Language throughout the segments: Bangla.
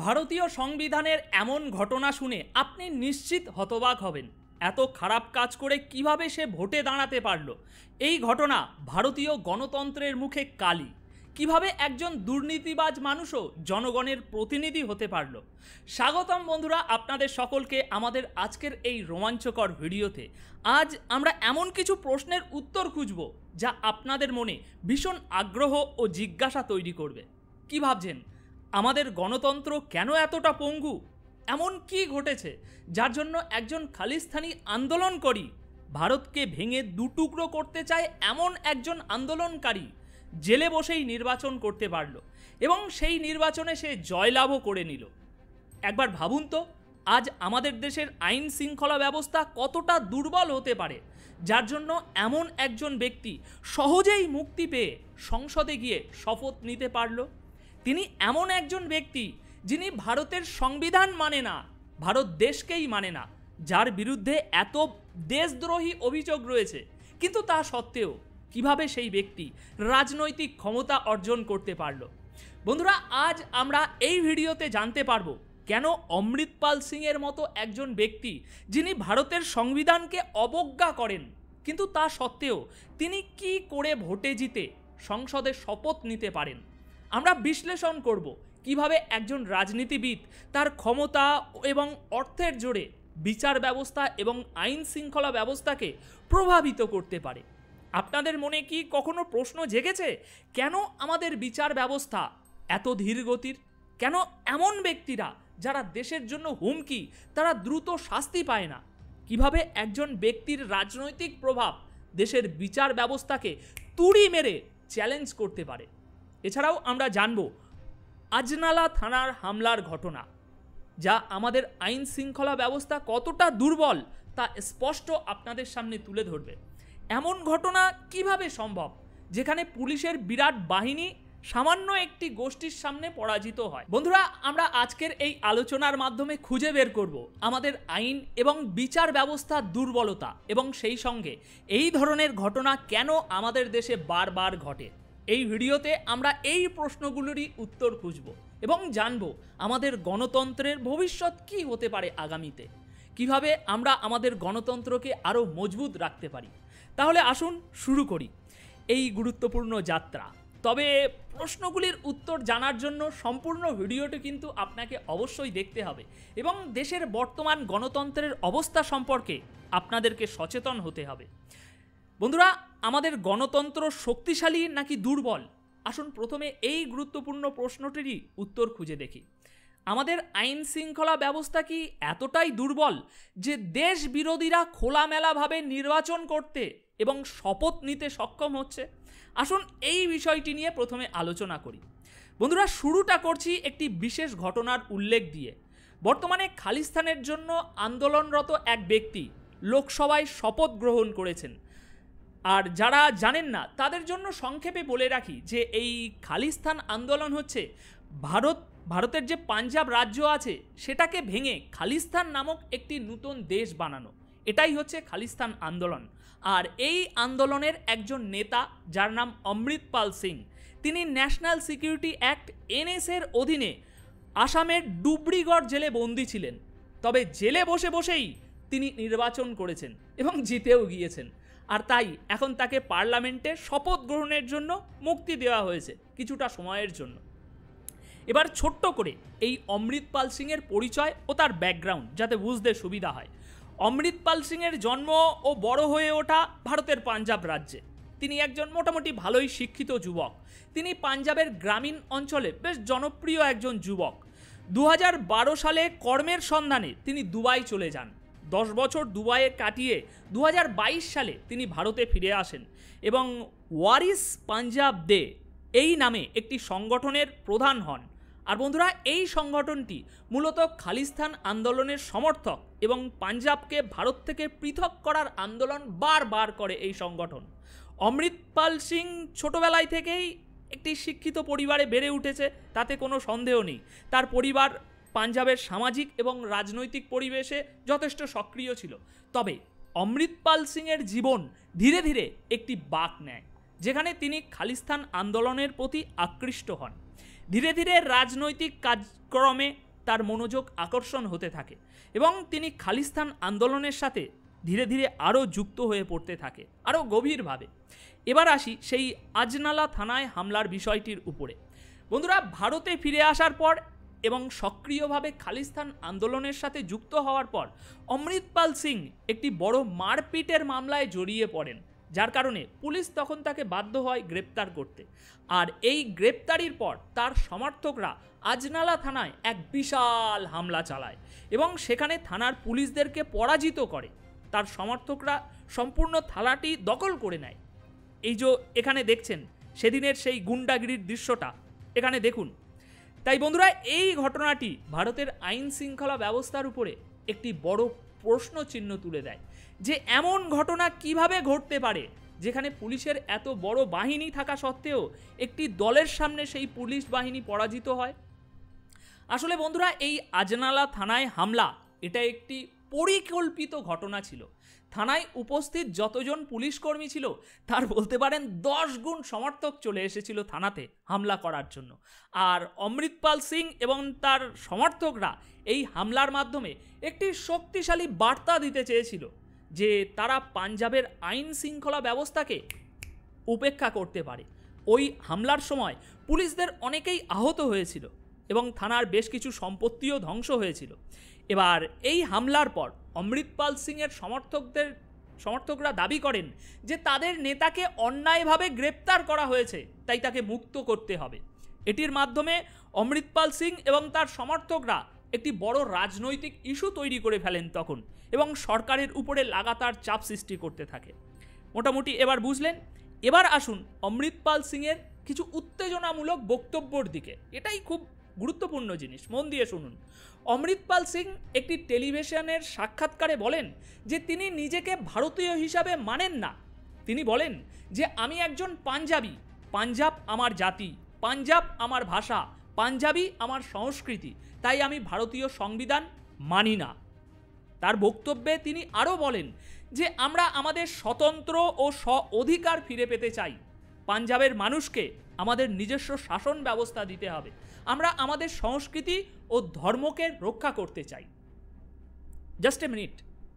ভারতীয় সংবিধানের এমন ঘটনা শুনে আপনি নিশ্চিত হতবাক হবেন। এত খারাপ কাজ করে কিভাবে সে ভোটে দাঁড়াতে পারল? এই ঘটনা ভারতীয় গণতন্ত্রের মুখে কালি। কিভাবে একজন দুর্নীতিবাজ মানুষও জনগণের প্রতিনিধি হতে পারল? স্বাগতম বন্ধুরা, আপনাদের সকলকে আমাদের আজকের এই রোমাঞ্চকর ভিডিওতে। আজ আমরা এমন কিছু প্রশ্নের উত্তর খুঁজব যা আপনাদের মনে ভীষণ আগ্রহ ও জিজ্ঞাসা তৈরি করবে। কি ভাবছেন, আমাদের গণতন্ত্র কেন এতটা পঙ্গু? এমন কি ঘটেছে যার জন্য একজন খালিস্তানি আন্দোলনকারী ভারতকে ভেঙে দুটুকরো করতে চায় এমন একজন আন্দোলনকারী জেলে বসেই নির্বাচন করতে পারল এবং সেই নির্বাচনে সে জয়লাভও করে নিল? একবার ভাবুন তো, আজ আমাদের দেশের আইন শৃঙ্খলা ব্যবস্থা কতটা দুর্বল হতে পারে, যার জন্য এমন একজন ব্যক্তি সহজেই মুক্তি পেয়ে সংসদে গিয়ে শপথ নিতে পারল। তিনি এমন একজন ব্যক্তি যিনি ভারতের সংবিধান মানে না, ভারত দেশকেই মানে না, যার বিরুদ্ধে এত দেশদ্রোহী অভিযোগ রয়েছে, কিন্তু তা সত্ত্বেও কিভাবে সেই ব্যক্তি রাজনৈতিক ক্ষমতা অর্জন করতে পারল? বন্ধুরা, আজ আমরা এই ভিডিওতে জানতে পারবো কেন অমৃতপাল সিংয়ের মতো একজন ব্যক্তি, যিনি ভারতের সংবিধানকে অবজ্ঞা করেন, কিন্তু তা সত্ত্বেও তিনি কি করে ভোটে জিতে সংসদে শপথ নিতে পারেন। আমরা বিশ্লেষণ করব কিভাবে একজন রাজনীতিবিদ তার ক্ষমতা এবং অর্থের জোরে বিচার ব্যবস্থা এবং আইন শৃঙ্খলা ব্যবস্থাকে প্রভাবিত করতে পারে। আপনাদের মনে কি কখনো প্রশ্ন জেগেছে, কেন আমাদের বিচার ব্যবস্থা এত ধীর গতির? কেন এমন ব্যক্তিরা যারা দেশের জন্য হুমকি, তারা দ্রুত শাস্তি পায় না? কিভাবে একজন ব্যক্তির রাজনৈতিক প্রভাব দেশের বিচার ব্যবস্থাকে তুড়ি মেরে চ্যালেঞ্জ করতে পারে? এছাড়াও আমরা জানব আজনালা থানার হামলার ঘটনা, যা আমাদের আইন শৃঙ্খলা ব্যবস্থা কতটা দুর্বল তা স্পষ্ট আপনাদের সামনে তুলে ধরবে। এমন ঘটনা কিভাবে সম্ভব যেখানে পুলিশের বিরাট বাহিনী সামান্য একটি গোষ্ঠীর সামনে পরাজিত হয়? বন্ধুরা, আমরা আজকের এই আলোচনার মাধ্যমে খুঁজে বের করব আমাদের আইন এবং বিচার ব্যবস্থার দুর্বলতা এবং সেই সঙ্গে এই ধরনের ঘটনা কেন আমাদের দেশে বারবার ঘটে। এই ভিডিওতে আমরা এই প্রশ্নগুলোরই উত্তর খুঁজব এবং জানব আমাদের গণতন্ত্রের ভবিষ্যৎ কী হতে পারে আগামীতে, কিভাবে আমরা আমাদের গণতন্ত্রকে আরও মজবুত রাখতে পারি। তাহলে আসুন শুরু করি এই গুরুত্বপূর্ণ যাত্রা। তবে প্রশ্নগুলির উত্তর জানার জন্য সম্পূর্ণ ভিডিওটি কিন্তু আপনাকে অবশ্যই দেখতে হবে এবং দেশের বর্তমান গণতন্ত্রের অবস্থা সম্পর্কে আপনাদেরকে সচেতন হতে হবে। বন্ধুরা, আমাদের গণতন্ত্র শক্তিশালী নাকি দুর্বল? আসুন প্রথমে এই গুরুত্বপূর্ণ প্রশ্নটিরই উত্তর খুঁজে দেখি। আমাদের আইন শৃঙ্খলা ব্যবস্থা কি এতটাই দুর্বল যে দেশ বিরোধীরা খোলামেলাভাবে নির্বাচন করতে এবং শপথ নিতে সক্ষম হচ্ছে? আসুন এই বিষয়টি নিয়ে প্রথমে আলোচনা করি। বন্ধুরা, শুরুটা করছি একটি বিশেষ ঘটনার উল্লেখ দিয়ে। বর্তমানে খালিস্তানের জন্য আন্দোলনরত এক ব্যক্তি লোকসভায় শপথ গ্রহণ করেছেন। আর যারা জানেন না তাদের জন্য সংক্ষেপে বলে রাখি যে এই খালিস্তান আন্দোলন হচ্ছে ভারতের যে পাঞ্জাব রাজ্য আছে সেটাকে ভেঙে খালিস্তান নামক একটি নতুন দেশ বানানো। এটাই হচ্ছে খালিস্তান আন্দোলন। আর এই আন্দোলনের একজন নেতা, যার নাম অমৃতপাল সিং, তিনি ন্যাশনাল সিকিউরিটি অ্যাক্ট এনএস-এর অধীনে আসামের ডুবরিগড় জেলে বন্দী ছিলেন। তবে জেলে বসে বসেই তিনি নির্বাচন করেছেন এবং জিতেও গিয়েছেন। আর তাই এখন তাকে পার্লামেন্টে শপথ গ্রহণের জন্য মুক্তি দেওয়া হয়েছে কিছুটা সময়ের জন্য। এবার ছোট্ট করে এই অমৃতপাল সিংয়ের পরিচয় ও তার ব্যাকগ্রাউন্ড যাতে বুঝতে সুবিধা হয়। অমৃতপাল সিংয়ের জন্ম ও বড় হয়ে ওঠা ভারতের পাঞ্জাব রাজ্যে। তিনি একজন মোটামুটি ভালোই শিক্ষিত যুবক। তিনি পাঞ্জাবের গ্রামীণ অঞ্চলে বেশ জনপ্রিয় একজন যুবক। 2012 সালে কর্মের সন্ধানে তিনি দুবাই চলে যান। 10 বছর দুবাইয়ে কাটিয়ে 2022 সালে তিনি ভারতে ফিরে আসেন এবং ওয়ারিস পাঞ্জাব দে এই নামে একটি সংগঠনের প্রধান হন। আর বন্ধুরা, এই সংগঠনটি মূলত খালিস্তান আন্দোলনের সমর্থক এবং পাঞ্জাবকে ভারত থেকে পৃথক করার আন্দোলন বারবার করে এই সংগঠন। অমৃতপাল সিং ছোটবেলায় থেকেই একটি শিক্ষিত পরিবারে বেড়ে উঠেছে, তাতে কোনো সন্দেহ নেই। তার পরিবার পাঞ্জাবের সামাজিক এবং রাজনৈতিক পরিবেশে যথেষ্ট সক্রিয় ছিল। তবে অমৃতপাল সিংয়ের জীবন ধীরে ধীরে একটি বাঁক নেয়, যেখানে তিনি খালিস্তান আন্দোলনের প্রতি আকৃষ্ট হন। ধীরে ধীরে রাজনৈতিক কার্যক্রমে তার মনোযোগ আকর্ষণ হতে থাকে এবং তিনি খালিস্তান আন্দোলনের সাথে ধীরে ধীরে আরও যুক্ত হয়ে পড়তে থাকে আরও গভীরভাবে। এবার আসি সেই আজনালা থানায় হামলার বিষয়টির উপরে। বন্ধুরা, ভারতে ফিরে আসার পর এবং সক্রিয়ভাবে খালিস্তান আন্দোলনের সাথে যুক্ত হওয়ার পর অমৃতপাল সিং একটি বড় মারপিটের মামলায় জড়িয়ে পড়েন, যার কারণে পুলিশ তখন তাকে বাধ্য হয় গ্রেপ্তার করতে। আর এই গ্রেপ্তারির পর তার সমর্থকরা আজনালা থানায় এক বিশাল হামলা চালায় এবং সেখানে থানার পুলিশদেরকে পরাজিত করে। তার সমর্থকরা সম্পূর্ণ থানাটি দখল করে নেয়। এই যে এখানে দেখছেন সেদিনের সেই গুন্ডাগিরির দৃশ্যটা এখানে দেখুন। তাই বন্ধুরা, এই ঘটনাটি ভারতের আইন শৃঙ্খলা ব্যবস্থার উপরে একটি বড় প্রশ্ন চিহ্ন তুলে দেয় যে এমন ঘটনা কিভাবে ঘটতে পারে যেখানে পুলিশের এত বড় বাহিনী থাকা সত্ত্বেও একটি দলের সামনে সেই পুলিশ বাহিনী পরাজিত হয়। আসলে বন্ধুরা, এই আজনালা থানায় হামলা এটা একটি পরিকল্পিত ঘটনা ছিল। থানায় উপস্থিত যতজন পুলিশ কর্মী ছিল তার বলতে পারেন 10 গুণ সমর্থক চলে এসেছিল থানাতে হামলা করার জন্য। আর অমৃতপাল সিং এবং তার সমর্থকরা এই হামলার মাধ্যমে একটি শক্তিশালী বার্তা দিতে চেয়েছিল যে তারা পাঞ্জাবের আইন শৃঙ্খলা ব্যবস্থাকে উপেক্ষা করতে পারে। ওই হামলার সময় পুলিশদের অনেকেই আহত হয়েছিল এবং থানার বেশ কিছু সম্পত্তিও ধ্বংস হয়েছিল। এবার এই হামলার পর অমৃতপাল সিংয়ের সমর্থকরা দাবি করেন যে তাদের নেতাকে অন্যায়ভাবে গ্রেপ্তার করা হয়েছে, তাই তাকে মুক্ত করতে হবে। এটির মাধ্যমে অমৃতপাল সিং এবং তার সমর্থকরা একটি বড় রাজনৈতিক ইস্যু তৈরি করে ফেলেন তখন এবং সরকারের উপরে লাগাতার চাপ সৃষ্টি করতে থাকে। মোটামুটি এবার বুঝলেন। এবার আসুন অমৃতপাল সিংয়ের কিছু উত্তেজনামূলক বক্তব্যর দিকে। এটাই খুব গুরুত্বপূর্ণ জিনিস, মন দিয়ে শুনুন। অমৃতপাল সিং একটি টেলিভিশনের সাক্ষাৎকারে বলেন যে তিনি নিজেকে ভারতীয় হিসাবে মানেন না। তিনি বলেন যে আমি একজন পাঞ্জাবি, পাঞ্জাব আমার জাতি, পাঞ্জাব আমার ভাষা, পাঞ্জাবি আমার সংস্কৃতি, তাই আমি ভারতীয় সংবিধান মানি না। তার বক্তব্যে তিনি আরও বলেন যে আমরা আমাদের স্বতন্ত্র ও স্ব অধিকার ফিরে পেতে চাই। পাঞ্জাবের মানুষকে আমাদের নিজস্ব শাসন ব্যবস্থা দিতে হবে। আমরা আমাদের সংস্কৃতি ও ধর্মকে রক্ষা করতে চাই। জাস্ট এ মিনিট,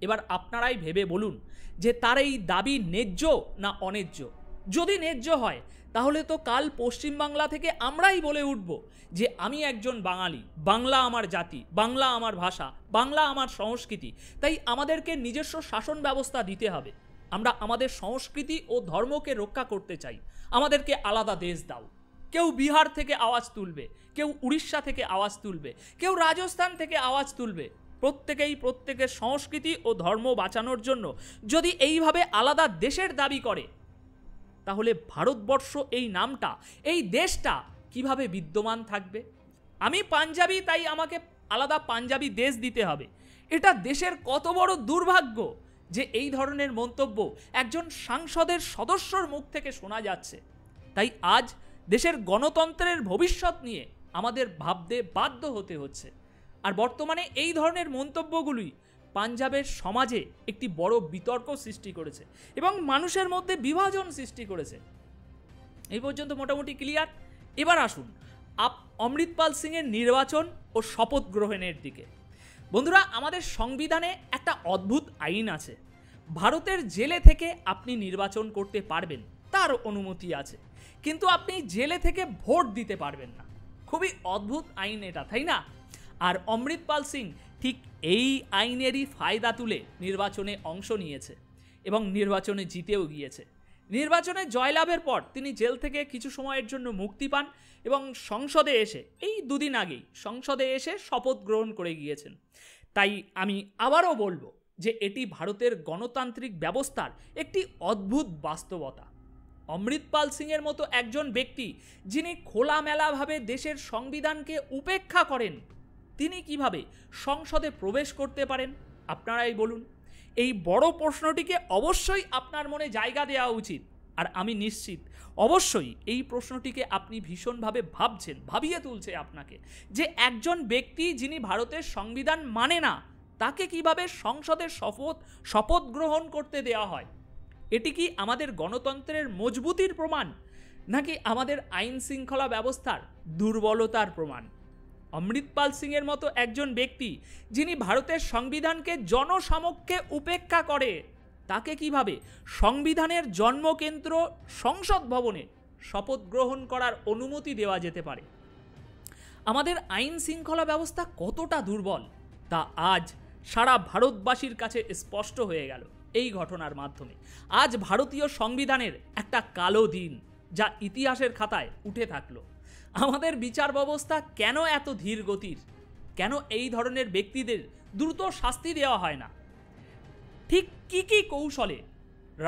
এবার আপনারাই ভেবে বলুন যে তার এই দাবি ন্যায্য না অন্যায্য। যদি ন্যায্য হয় তাহলে তো কাল পশ্চিমবাংলা থেকে আমরাই বলে উঠব যে আমি একজন বাঙালি, বাংলা আমার জাতি, বাংলা আমার ভাষা, বাংলা আমার সংস্কৃতি, তাই আমাদেরকে নিজস্ব শাসন ব্যবস্থা দিতে হবে। আমরা আমাদের সংস্কৃতি ও ধর্মকে রক্ষা করতে চাই, আমাদেরকে আলাদা দেশ দাও। কেউ বিহার থেকে আওয়াজ তুলবে, কেউ উড়িষ্যা থেকে আওয়াজ তুলবে, কেউ রাজস্থান থেকে আওয়াজ তুলবে। প্রত্যেকেই প্রত্যেকের সংস্কৃতি ও ধর্ম বাঁচানোর জন্য যদি এইভাবে আলাদা দেশের দাবি করে, তাহলে ভারতবর্ষ এই নামটা, এই দেশটা কিভাবে বিদ্যমান থাকবে? আমি পাঞ্জাবি, তাই আমাকে আলাদা পাঞ্জাবি দেশ দিতে হবে। এটা দেশের কত বড় দুর্ভাগ্য যে এই ধরনের মন্তব্য একজন সাংসদের সদস্যর মুখ থেকে শোনা যাচ্ছে। তাই আজ দেশের গণতন্ত্রের ভবিষ্যৎ নিয়ে আমাদের ভাবতে বাধ্য হতে হচ্ছে। আর বর্তমানে এই ধরনের মন্তব্যগুলি পাঞ্জাবের সমাজে একটি বড় বিতর্ক সৃষ্টি করেছে এবং মানুষের মধ্যে বিভাজন সৃষ্টি করেছে। এই পর্যন্ত মোটামুটি ক্লিয়ার। এবার আসুন অমৃতপাল সিংয়ের নির্বাচন ও শপথ গ্রহণের দিকে। বন্ধুরা, আমাদের সংবিধানে একটা অদ্ভুত আইন আছে। ভারতের জেলে থেকে আপনি নির্বাচন করতে পারবেন, তার অনুমতি আছে, কিন্তু আপনি জেলে থেকে ভোট দিতে পারবেন না। খুবই অদ্ভুত আইন এটা, তাই না? আর অমৃতপাল সিং ঠিক এই আইনেরই ফায়দা তুলে নির্বাচনে অংশ নিয়েছে এবং নির্বাচনে জিতেও গিয়েছে। নির্বাচনে জয়লাভের পর তিনি জেল থেকে কিছু সময়ের জন্য মুক্তি পান এবং সংসদে এসে, এই দুদিন আগেই সংসদে এসে শপথ গ্রহণ করে গিয়েছেন। তাই আমি আবারও বলবো যে এটি ভারতের গণতান্ত্রিক ব্যবস্থার একটি অদ্ভুত বাস্তবতা। অমৃতপাল সিংয়ের মতো একজন ব্যক্তি যিনি খোলামেলাভাবে দেশের সংবিধানকে উপেক্ষা করেন, তিনি কিভাবে সংসদে প্রবেশ করতে পারেন? আপনারাই বলুন। এই বড় প্রশ্নটিকে অবশ্যই আপনার মনে জায়গা দেওয়া উচিত। আর আমি নিশ্চিত অবশ্যই এই প্রশ্নটিকে আপনি ভীষণভাবে ভাবছেন, ভাবিয়ে তুলছে আপনাকে যে একজন ব্যক্তি যিনি ভারতের সংবিধান মানে না, তাকে কিভাবে সংসদে শপথ গ্রহণ করতে দেওয়া হয়। এটি কি আমাদের গণতন্ত্রের মজবুতির প্রমাণ, নাকি আমাদের আইন শৃঙ্খলা ব্যবস্থার দুর্বলতার প্রমাণ? অমৃতপাল সিংয়ের মতো একজন ব্যক্তি যিনি ভারতের সংবিধানকে জনসমক্ষে উপেক্ষা করে, তাকে কিভাবে সংবিধানের জন্মকেন্দ্র সংসদ ভবনে শপথ গ্রহণ করার অনুমতি দেওয়া যেতে পারে? আমাদের আইন শৃঙ্খলা ব্যবস্থা কতটা দুর্বল তা আজ সারা ভারতবাসীর কাছে স্পষ্ট হয়ে গেল এই ঘটনার মাধ্যমে। আজ ভারতীয় সংবিধানের একটা কালো দিন যা ইতিহাসের খাতায় উঠে থাকলো। আমাদের বিচার ব্যবস্থা কেন এত ধীর গতির? কেন এই ধরনের ব্যক্তিদের দ্রুত শাস্তি দেওয়া হয় না? ঠিক কি কি কৌশলে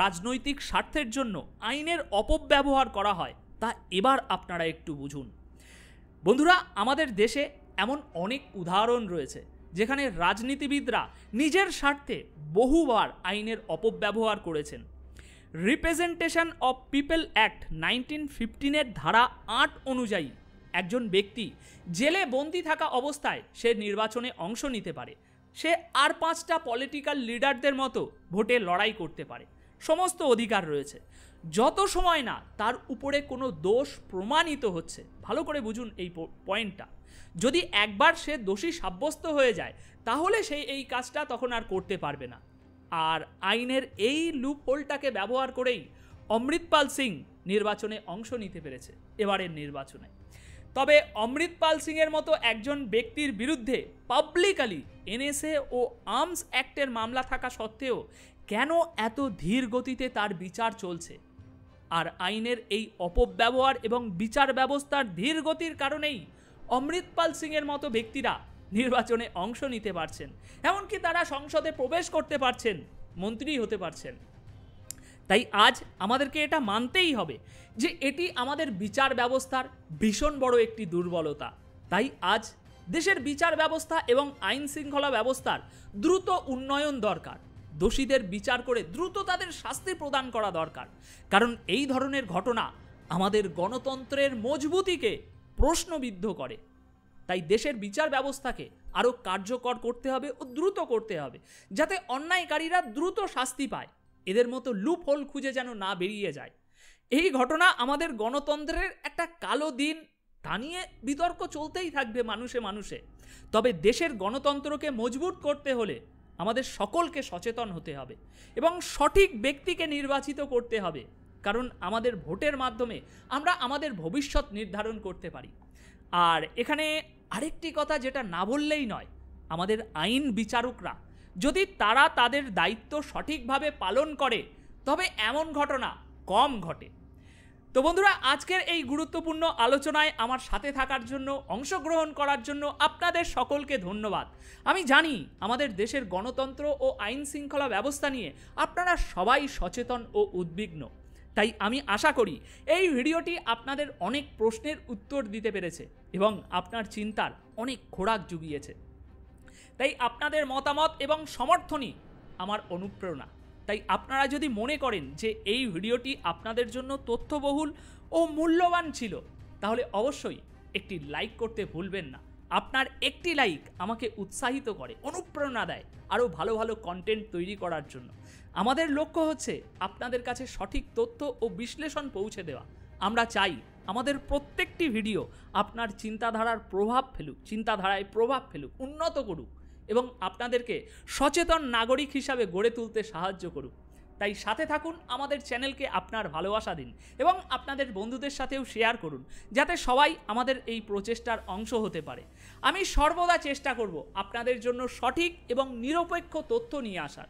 রাজনৈতিক স্বার্থের জন্য আইনের অপব্যবহার করা হয় তা এবার আপনারা একটু বুঝুন। বন্ধুরা, আমাদের দেশে এমন অনেক উদাহরণ রয়েছে যেখানে রাজনীতিবিদরা নিজের স্বার্থে বহুবার আইনের অপব্যবহার করেছেন। রিপ্রেজেন্টেশন অফ পিপল অ্যাক্ট 1915 ধারা 8 অনুযায়ী একজন ব্যক্তি জেলে বন্দী থাকা অবস্থায় সে নির্বাচনে অংশ নিতে পারে। সে আর 5টা পলিটিক্যাল লিডারদের মতো ভোটে লড়াই করতে পারে। সমস্ত অধিকার রয়েছে যত সময় না তার উপরে কোনো দোষ প্রমাণিত হচ্ছে। ভালো করে বুঝুন এই পয়েন্টটা। যদি একবার সে দোষী সাব্যস্ত হয়ে যায় তাহলে সে এই কাজটা তখন আর করতে পারবে না। আর আইনের এই লুপ হোলটাকে ব্যবহার করেই অমৃতপাল সিং নির্বাচনে অংশ নিতে পেরেছে এবারের নির্বাচনে। তবে অমৃতপাল সিংয়ের মতো একজন ব্যক্তির বিরুদ্ধে পাবলিকালি এনএসএ ও আর্মস অ্যাক্টের মামলা থাকা সত্ত্বেও কেন এত ধীর গতিতে তার বিচার চলছে? আর আইনের এই অপব্যবহার এবং বিচার ব্যবস্থার ধীর গতির কারণেই অমৃতপাল সিংয়ের মতো ব্যক্তিরা নির্বাচনে অংশ নিতে পারছেন, এমনকি তারা সংসদে প্রবেশ করতে পারছেন, মন্ত্রী হতে পারছেন। তাই আজ আমাদেরকে এটা মানতেই হবে যে এটি আমাদের বিচার ব্যবস্থার ভীষণ বড় একটি দুর্বলতা। তাই আজ দেশের বিচার ব্যবস্থা এবং আইন শৃঙ্খলা ব্যবস্থার দ্রুত উন্নয়ন দরকার। দোষীদের বিচার করে দ্রুত তাদের শাস্তি প্রদান করা দরকার, কারণ এই ধরনের ঘটনা আমাদের গণতন্ত্রের মজবুতিকে প্রশ্নবিদ্ধ করে। তাই দেশের বিচার ব্যবস্থাকে আরও কার্যকর করতে হবে ও দ্রুত করতে হবে, যাতে অন্যায়কারীরা দ্রুত শাস্তি পায়, এদের মতো লুপ হোল খুঁজে যেন না বেরিয়ে যায়। এই ঘটনা আমাদের গণতন্ত্রের একটা কালো দিন, তা নিয়ে বিতর্ক চলতেই থাকবে মানুষে মানুষে। তবে দেশের গণতন্ত্রকে মজবুত করতে হলে আমাদের সকলকে সচেতন হতে হবে এবং সঠিক ব্যক্তিকে নির্বাচিত করতে হবে, কারণ আমাদের ভোটের মাধ্যমে আমরা আমাদের ভবিষ্যৎ নির্ধারণ করতে পারি। আর এখানে আরেকটি কথা যেটা না বললেই নয়, আমাদের আইন বিচারকরা যদি তারা তাদের দায়িত্ব সঠিকভাবে পালন করে তবে এমন ঘটনা কম ঘটে। তো বন্ধুরা, আজকের এই গুরুত্বপূর্ণ আলোচনায় আমার সাথে থাকার জন্য, অংশগ্রহণ করার জন্য আপনাদের সকলকে ধন্যবাদ। আমি জানি আমাদের দেশের গণতন্ত্র ও আইন শৃঙ্খলা ব্যবস্থা নিয়ে আপনারা সবাই সচেতন ও উদ্বিগ্ন। তাই আমি আশা করি এই ভিডিওটি আপনাদের অনেক প্রশ্নের উত্তর দিতে পেরেছে এবং আপনার চিন্তার অনেক খোরাক জুগিয়েছে। তাই আপনাদের মতামত এবং সমর্থনই আমার অনুপ্রেরণা। তাই আপনারা যদি মনে করেন যে এই ভিডিওটি আপনাদের জন্য তথ্যবহুল ও মূল্যবান ছিল, তাহলে অবশ্যই একটি লাইক করতে ভুলবেন না। আপনার একটি লাইক আমাকে উৎসাহিত করে, অনুপ্রেরণা দেয় আরও ভালো ভালো কন্টেন্ট তৈরি করার জন্য। আমাদের লক্ষ্য হচ্ছে আপনাদের কাছে সঠিক তথ্য ও বিশ্লেষণ পৌঁছে দেওয়া। আমরা চাই আমাদের প্রত্যেকটি ভিডিও আপনার চিন্তাধারায় প্রভাব ফেলুক, উন্নত করুক এবং আপনাদেরকে সচেতন নাগরিক হিসাবে গড়ে তুলতে সাহায্য করুক। তাই সাথে থাকুন, আমাদের চ্যানেলকে আপনার ভালোবাসা দিন এবং আপনাদের বন্ধুদের সাথেও শেয়ার করুন, যাতে সবাই আমাদের এই প্রচেষ্টার অংশ হতে পারে। আমি সর্বদা চেষ্টা করব আপনাদের জন্য সঠিক এবং নিরপেক্ষ তথ্য নিয়ে আসার।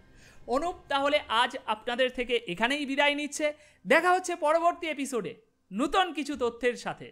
অনুপ তাহলে আজ আপনাদের থেকে এখানেই বিদায় নিচ্ছে। দেখা হচ্ছে পরবর্তী এপিসোডে নতুন কিছু তথ্যের সাথে।